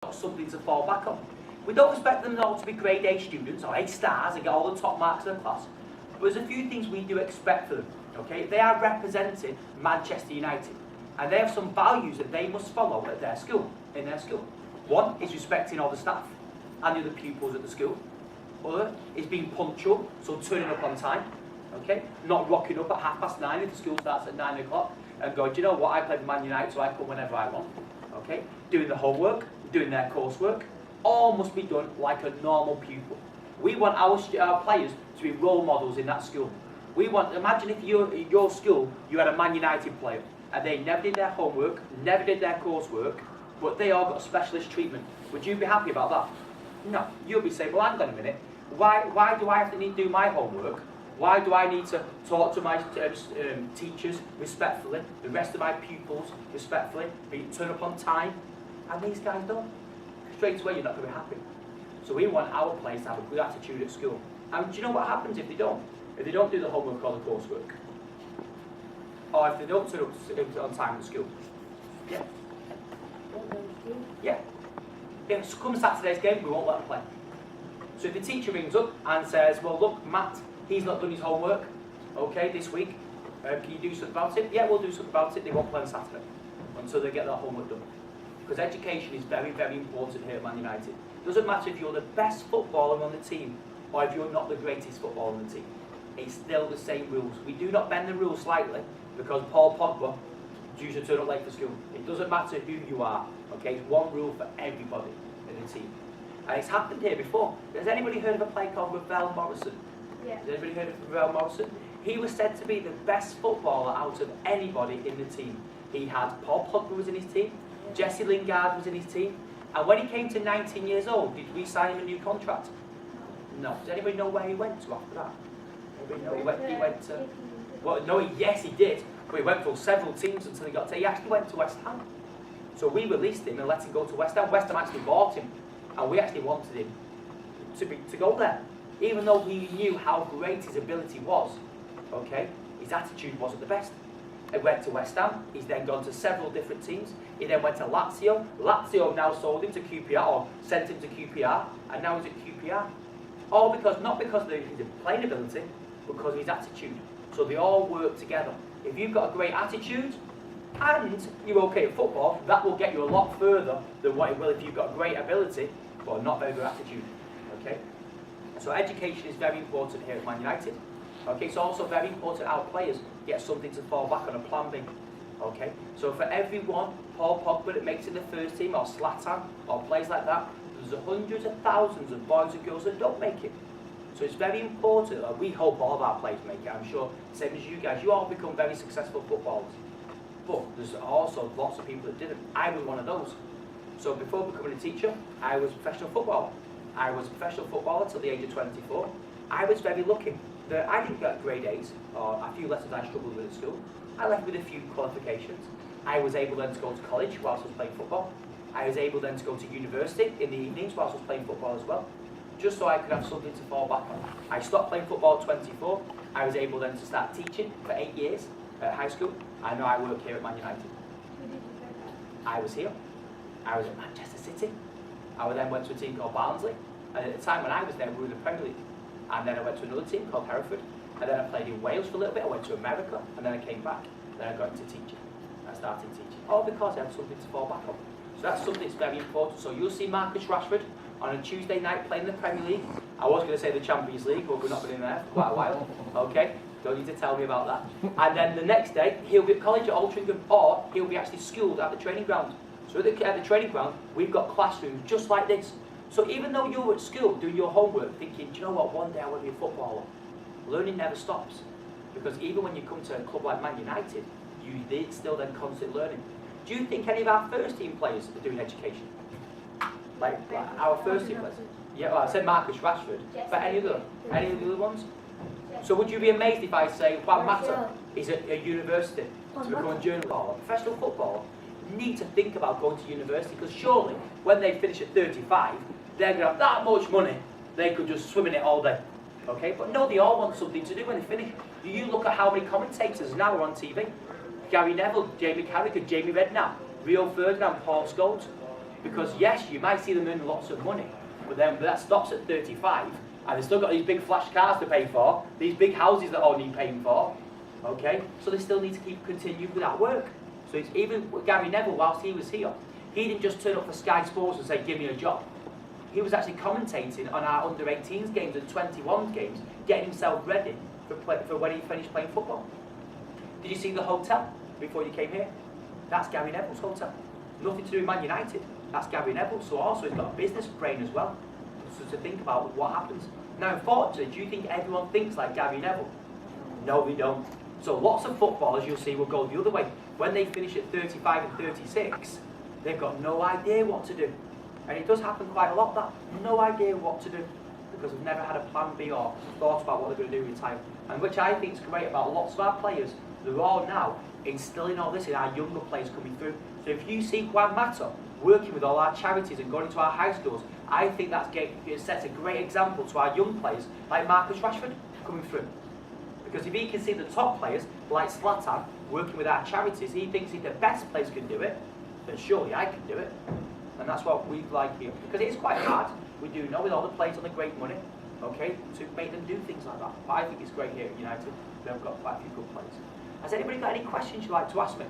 got something to fall back on. We don't expect them all to be grade A students or A stars and get all the top marks in the class. But there's a few things we do expect for them. Okay? They are representing Manchester United. And they have some values that they must follow at their school, in their school. One is respecting all the staff and the other pupils at the school. Other is being punctual, so turning up on time. Okay? Not rocking up at 9:30 if the school starts at 9 o'clock and going, do you know what, I play for Man United so I come whenever I want. Okay? Doing the homework, doing their coursework, all must be done like a normal pupil. We want our players to be role models in that school. We want, imagine if your school, you had a Man United player and they never did their homework, never did their coursework, but they all got specialist treatment. Would you be happy about that? No. You'll be saying, well, hang on a minute, why do I have to need to do my homework? Why do I need to talk to my teachers respectfully, the rest of my pupils respectfully, turn up on time? And these guys don't. Straight away, you're not going to be happy. So we want our players to have a good attitude at school. And do you know what happens if they don't? If they don't do the homework or the coursework? Or if they don't turn up on time at school? Yeah. Yeah. If it comes Saturday's game, we won't let them play. So if the teacher rings up and says, well, look, Matt, he's not done his homework, okay, this week, can you do something about it? Yeah, we'll do something about it. They won't play on Saturday until they get their homework done. Because education is very, very important here at Man United. It doesn't matter if you're the best footballer on the team or if you're not the greatest footballer on the team. It's still the same rules. We do not bend the rules slightly because Paul Pogba used to turn up late for school. It doesn't matter who you are, okay? It's one rule for everybody in the team. And it's happened here before. Has anybody heard of a player called Ravel Morrison? Yeah. Has anybody heard of Ravel Morrison? He was said to be the best footballer out of anybody in the team. He had Paul Pogba was in his team, Jesse Lingard was in his team, and when he came to 19 years old, did we sign him a new contract? No. Does anybody know where he went to after that? Anybody know? He went to... Well, no, yes, he did. But he went through several teams until he got to... He actually went to West Ham. So we released him and let him go to West Ham. West Ham actually bought him, and we actually wanted him to go there. Even though we knew how great his ability was, okay, his attitude wasn't the best. He went to West Ham, he's then gone to several different teams. He then went to Lazio. Lazio now sold him to QPR, or sent him to QPR, and now he's at QPR. All because, not because of his playing ability, but because of his attitude. So they all work together. If you've got a great attitude, and you're okay at football, that will get you a lot further than what it will if you've got great ability, but not very good attitude, okay? So education is very important here at Man United. Okay, it's also very important our players get something to fall back on, a plan B. Okay, so for everyone, Paul Pogba that makes it the first team, or Zlatan, or players like that, there's hundreds of thousands of boys and girls that don't make it. So it's very important, we hope all of our players make it, I'm sure, same as you guys, you all become very successful footballers. But there's also lots of people that didn't. I was one of those. So before becoming a teacher, I was a professional footballer. I was a professional footballer till the age of 24. I was very lucky that I didn't get grade A's, or a few lessons I struggled with at school. I left with a few qualifications. I was able then to go to college whilst I was playing football. I was able then to go to university in the evenings whilst I was playing football as well, just so I could have something to fall back on. I stopped playing football at 24. I was able then to start teaching for 8 years at high school. I know I work here at Man United. I was here. I was at Manchester City. I then went to a team called Barnsley. And at the time when I was there, we were in the Premier League. And then I went to another team called Hereford. And then I played in Wales for a little bit. I went to America. And then I came back. Then I got into teaching. I started teaching. All because I had something to fall back on. So that's something that's very important. So you'll see Marcus Rashford on a Tuesday night playing the Premier League. I was going to say the Champions League, but we've not been in there for quite a while. Okay? Don't need to tell me about that. And then the next day, he'll be at college at Altrincham, or he'll be actually schooled at the training ground. So at the training ground, we've got classrooms just like this. So even though you're at school doing your homework, thinking, do you know what, one day I want to be a footballer, learning never stops. Because even when you come to a club like Man United, you still then constantly learning. Do you think any of our first team players are doing education? Like our first team players? Yeah, well, I said Marcus Rashford, but any of the other ones? So would you be amazed if I say Juan Mata is at a university to become a journalist or a professional footballer? Need to think about going to university, because surely when they finish at 35, they're going to have that much money, they could just swim in it all day. Okay, but no, they all want something to do when they finish. You look at how many commentators now are on TV. Gary Neville, Jamie Carragher, Jamie Redknapp, Rio Ferdinand, Paul Scholes. Because yes, you might see them earn lots of money, but then that stops at 35, and they've still got these big flash cars to pay for, these big houses that all need paying for, okay? So they still need to continue with that work. So it's even Gary Neville, whilst he was here, he didn't just turn up for Sky Sports and say, give me a job. He was actually commentating on our under-18s games and 21 games, getting himself ready for when he finished playing football. Did you see the hotel before you came here? That's Gary Neville's hotel. Nothing to do with Man United. That's Gary Neville. So also he's got a business brain as well. So to think about what happens. Now, unfortunately, do you think everyone thinks like Gary Neville? No, they don't. So lots of footballers you'll see will go the other way. When they finish at 35 and 36, they've got no idea what to do. And it does happen quite a lot, that. No idea what to do. Because they've never had a plan B or thought about what they're going to do in time. And which I think is great about lots of our players. They're all now instilling all this in our younger players coming through. So if you see Juan Mata working with all our charities and going into our high schools, I think it sets a great example to our young players like Marcus Rashford coming through. Because if he can see the top players like Zlatan working with our charities, he thinks if the best players can do it, then surely I can do it. And that's what we like here. Because it is quite hard, we do know, with all the players on the great money, okay, to make them do things like that. But I think it's great here at United. They've got quite a few good players. Has anybody got any questions you'd like to ask me?